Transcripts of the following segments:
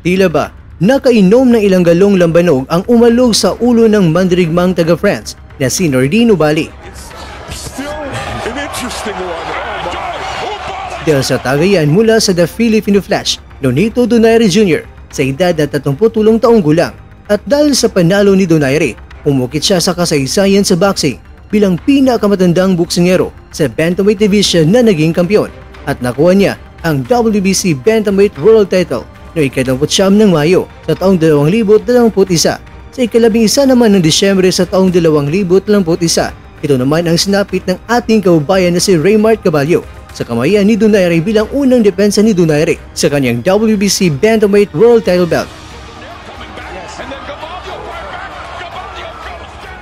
Tila ba, nakainom ng ilang galong lambanog ang umalog sa ulo ng mandirigmang taga-France na si Nordine Ubali. Still an interesting one. Dahil sa tagayan mula sa The Filipino Flash, Nonito Donaire Jr. sa edad na 38 taong gulang. At dahil sa panalo ni Donaire, umukit siya sa kasaysayan sa boxing bilang pinakamatandang boksingero sa Bantamweight Division na naging kampiyon at nakuha niya ang WBC Bantamweight World Title noong ika-29 ng Mayo sa taong 2021. Sa ika-11 naman ng Disyembre sa taong 2021, ito naman ang sinapit ng ating kaubayan na si Raymart Caballo sa kamayan ni Donaire bilang unang depensa ni Donaire sa kanyang WBC Bantamweight World Title belt.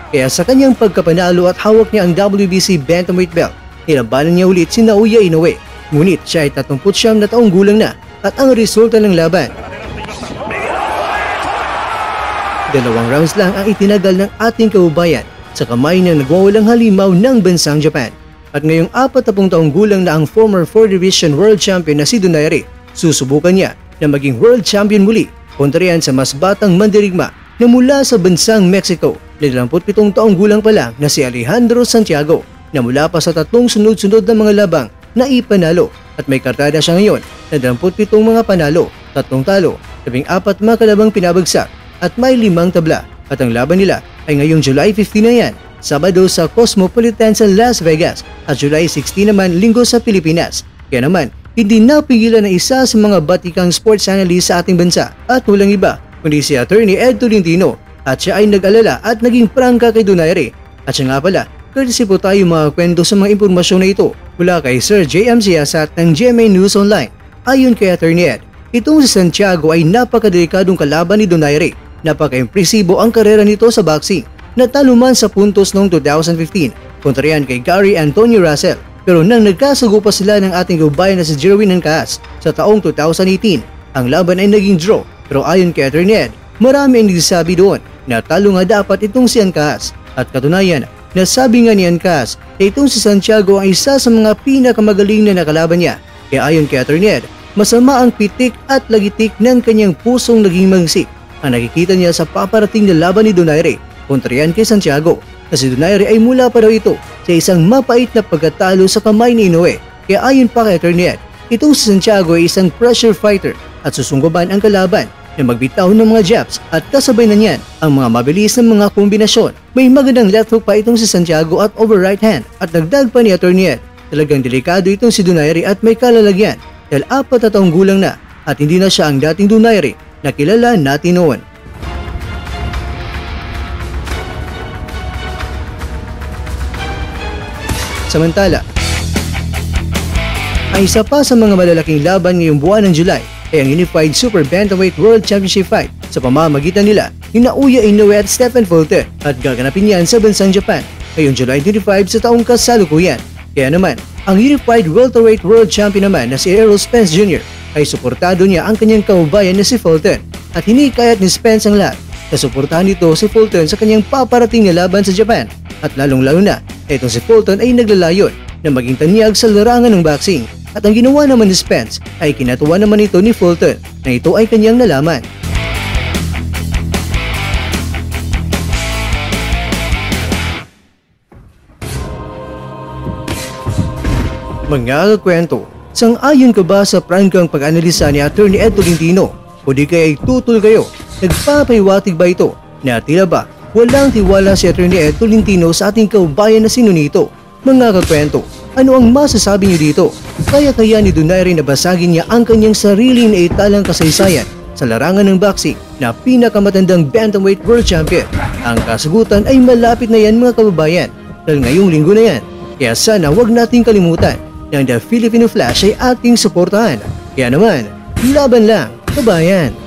Kaya sa kanyang pagkapanalo at hawak niya ang WBC Bantamweight belt, nilabanan niya ulit si Naoya Inoue. Ngunit siya ay 39 na taong gulang na at ang resulta ng laban, 2 rounds lang ang itinagal ng ating kaubayan sa kamay ng nagwawalang halimaw ng bansang Japan. At ngayong 40 taong gulang na ang former 4 Division World Champion na si Donaire, susubukan niya na maging World Champion muli kontra yan sa mas batang mandirigma na mula sa bansang Mexico, 27 taong gulang pa lang na si Alejandro Santiago na mula pa sa 3 sunod-sunod na mga labang na ipanalo at may kartada siya ngayon na 27 mga panalo, 3 talo, 14 mga kalabang pinabagsak at may 5 tabla at ang laban nila ay ngayong July 15 na yan, Sabado sa Cosmopolitan sa Las Vegas at July 16 naman Linggo sa Pilipinas. Kaya naman, hindi napigilan na isa sa mga batikang sports analyst sa ating bansa at walang iba kundi si Attorney Ed Tolentino at siya ay nag-alala at naging prangka kay Donaire. At siya nga pala, courtesy po tayo makakwento sa mga impormasyon na ito mula kay Sir JM Siasat ng GMA News Online. Ayon kay Attorney Ed, itong si Santiago ay napakadelikadong kalaban ni Donaire. Napaka-impresibo ang karera nito sa boxing. Natalo man sa puntos noong 2015 kontra yan kay Gary Antonio Russell. Pero nang nagkasugo pa sila ng ating kaubayan na si Jerwin Ancas sa taong 2018, ang laban ay naging draw. Pero ayon kay Attorney Ed, marami ang nagsasabi doon na talo nga dapat itong si Ancas. At katunayan, nasabi nga ni Ancas na itong si Santiago ang isa sa mga pinakamagaling na nakalaban niya. Kaya ayon kay Attorney Ed, masama ang pitik at lagitik ng kanyang pusong naging magsik ang nakikita niya sa paparating na laban ni Donaire kontra yan kay Santiago. Kasi Donaire ay mula pa raw ito sa isang mapait na pagkatalo sa kamay ni Inoue. Kaya ayon pa kay Attorney Ed, itong si Santiago ay isang pressure fighter at susunggaban ang kalaban na magbitaw ng mga jabs at kasabay na niyan ang mga mabilis na mga kombinasyon. May magandang left hook pa itong si Santiago at over right hand at nagdag pa ni Attorney Ed. Talagang delikado itong si Donaire at may kalalagyan dahil 4 na taong gulang na at hindi na siya ang dating Donaire na kilala natin noon. Samantala, ang isa pa sa mga malalaking laban ngayong buwan ng July ay ang Unified Super Bantamweight World Championship fight sa pamamagitan nila ni Naoya Inoue at Stephen Fulton at gaganapin yan sa bansang Japan ngayong July 25 sa taong kasalukuyan. Kaya naman, ang Unified Welterweight World Champion naman na si Errol Spence Jr. ay suportado niya ang kanyang kaubayan na si Fulton at hinikayat ni Spence ang lahat na suportahan nito si Fulton sa kanyang paparating na laban sa Japan. At lalong-lalo na, itong si Fulton ay naglalayon na maging tanyag sa larangan ng boxing. At ang ginawa naman ni Spence ay kinatuwa naman ito ni Fulton na ito ay kanyang nalaman. Mga kakwento, sang-ayon ka ba sa prangkang pag-analisa ni Attorney Ed Tolentino? O di kaya ay tutol kayo? Nagpapahiwatig ba ito na tila ba walang tiwala si Attorney Ed Tolentino sa ating kaubayan na si Nonito? Mga kakwento, ano ang masasabi niyo dito? Kaya ni Donaire na basagin niya ang kanyang sariling naitalang kasaysayan sa larangan ng boxing na pinakamatandang Bantamweight World Champion? Ang kasagutan ay malapit na yan mga kababayan dahil ngayong linggo na yan. Kaya sana wag nating kalimutan na ang The Filipino Flash ay ating suportahan. Kaya naman, laban lang, kabayan!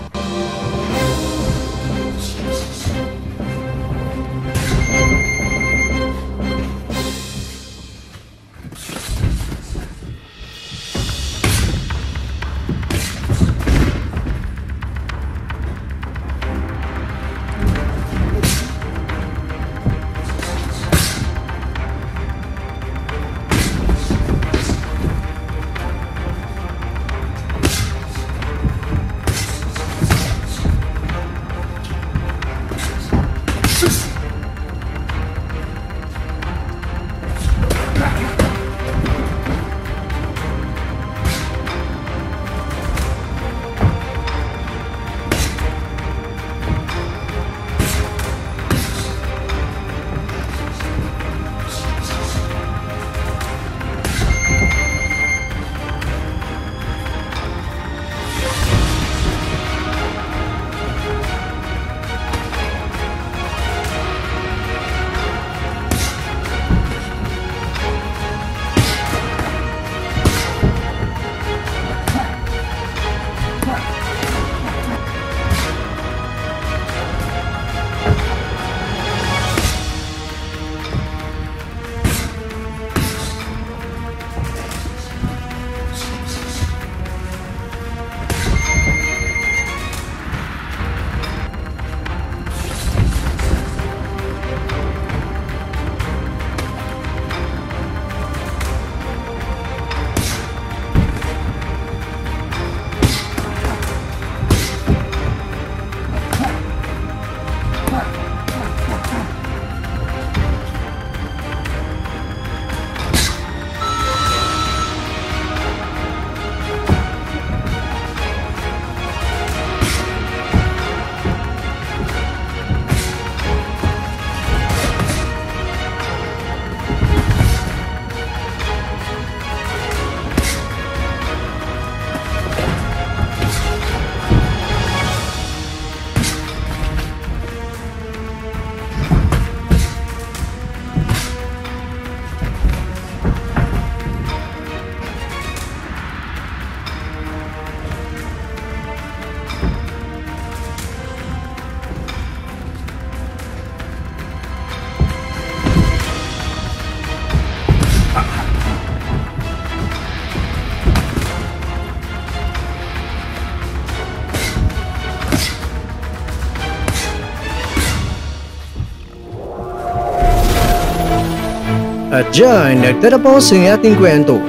At dyan, nagtatapos ang ating kwento.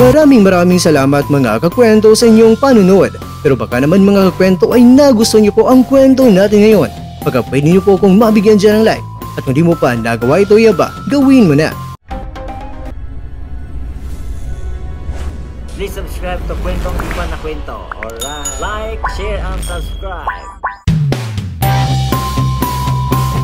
Maraming salamat mga kakwento sa inyong panunood. Pero baka naman mga kakwento ay nagustuhan niyo po ang kwento natin ngayon. Baka pwede niyo po akong mabigyan dyan ng like. At kung di mo pa nagawa ito yaba, gawin mo na. Please subscribe to Kwentong Iba na Kwento. Alright. Like, share, and subscribe.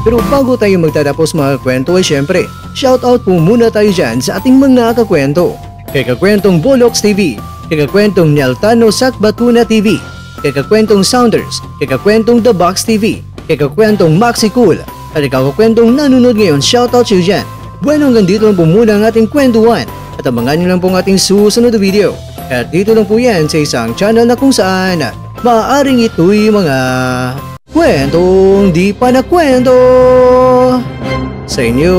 Pero bago tayo magtatapos mga kwento ay syempre, shoutout po muna tayo dyan sa ating mga kakwento. Kay Kakwentong Bolox TV, kay Kakwentong Neltano Sakbatuna TV, kay Kakwentong Sounders, kay Kakwentong The Box TV, kay Kakwentong Maxi Cool, at ikaw kakwentong nanonood ngayon, shoutout siyo dyan. Bueno, hanggang dito lang po muna ang ating kwentuhan at abangan nyo lang po ang ating susunod na video. At dito lang po yan sa isang channel na kung saan maaaring ito'y mga kwentong di pa na kwento sa inyo.